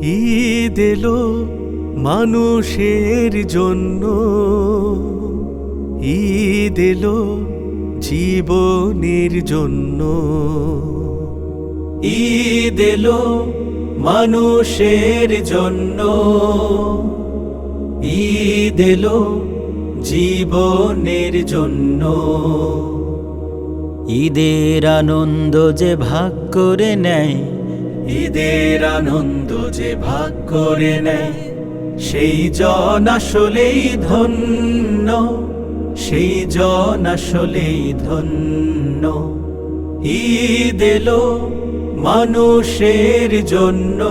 ঈদ এলো মানুষের জন্য, ঈদ এলো জীবনের জন্য। ঈদ এলো মানুষের জন্য, ঈদ এলো জীবনের জন্য। ঈদের আনন্দ যে ভাগ করে নেয়, ঈদের আনন্দ যে ভাগ করে নেয়, সেই জন আসলেই ধন্য, সেই জন আসলেই ধন্য। ঈদ এলো মানুষের জন্য,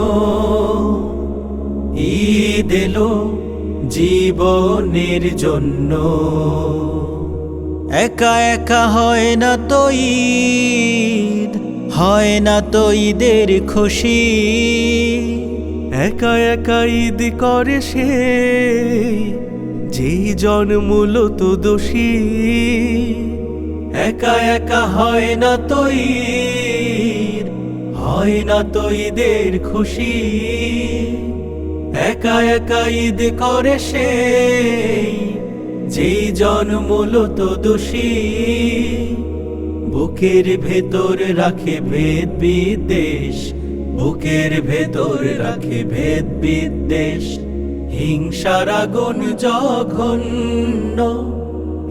ঈদ এলো জীবনের জন্য। একা একা হয় না তো ঈদ, হয় না তো ঈদের খুশি। একা একা ঈদ করে সে, যেই জন মূলত দোষী। একা একা হয় না তো ঈদ, হয় না তো ঈদের খুশি। একা একা ঈদ করে সে, যেই জন মূলত দোষী। বুকের ভেতর রাখে ভেদ বিদ্বেষ, বুকের ভেতর রাখে ভেদ বিদ্বেষ। হিংসার আগুন জঘন্য,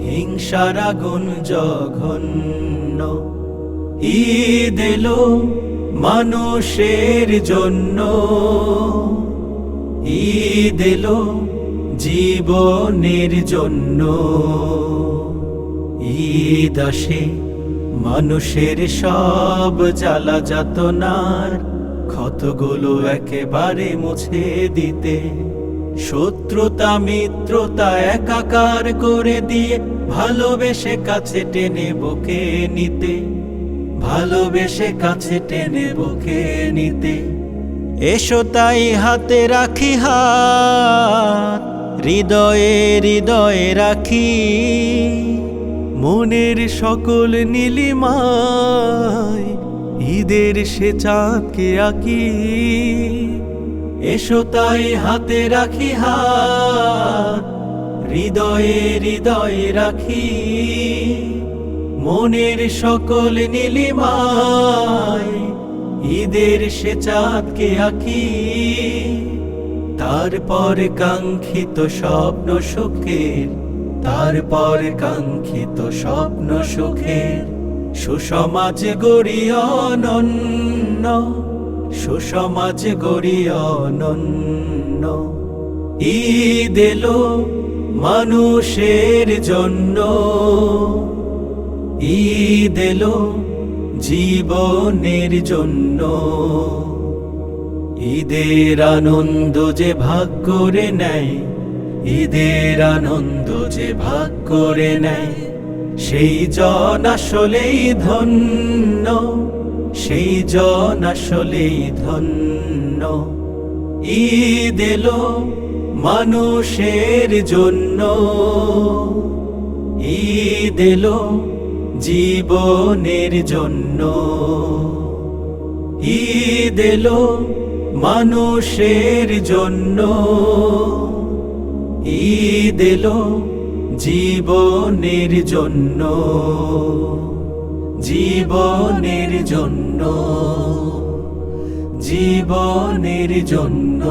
হিংসার আগুন জঘন্য। ঈদ এলো মানুষের জন্য, ঈদ এলো জীবনের জন্য। ঈদ আসে মানুষের সব জ্বালা যাতনার ক্ষতগুলো একেবারে মুছে দিতে। শত্রুতা মিত্রতা একাকার করে দিয়ে, ভালোবেসে কাছে টেনে বুকে নিতে, ভালোবেসে কাছে টেনে বুকে নিতে। এসো তাই হাতে রাখি হাত, হৃদয়ে হৃদয়ে রাখি। মনের সকল নীলিমায় ঈদের সে চাঁদকে আঁকি। এসো তাই হাতে রাখি হাত, হৃদয়ে হৃদয়ে রাখি। মনের সকল নীলিমায় ঈদের সে চাঁদকে আঁকি। তারপর কাঙ্ক্ষিত স্বপ্ন সুখের, তারপর কাঙ্ক্ষিত স্বপ্ন সুখের সুসমাজ গড়ি অনন্য, সুসমাজ গড়ি অনন্য। ঈদ এলো মানুষের জন্য, ঈদ এলো জীবনের জন্য। ঈদের আনন্দ যে ভাগ করে নেয়, ঈদের আনন্দ যে ভাগ করে নেয়, সেই জন আসলেই ধন্য, সেই জন আসলেই ধন্য। ঈদ এলো মানুষের জন্য, ঈদ এলো জীবনের জন্য। ঈদ এলো মানুষের জন্য, ঈদ এলো জীবনের জন্য, জীবনের জন্য, জীবনের জন্য।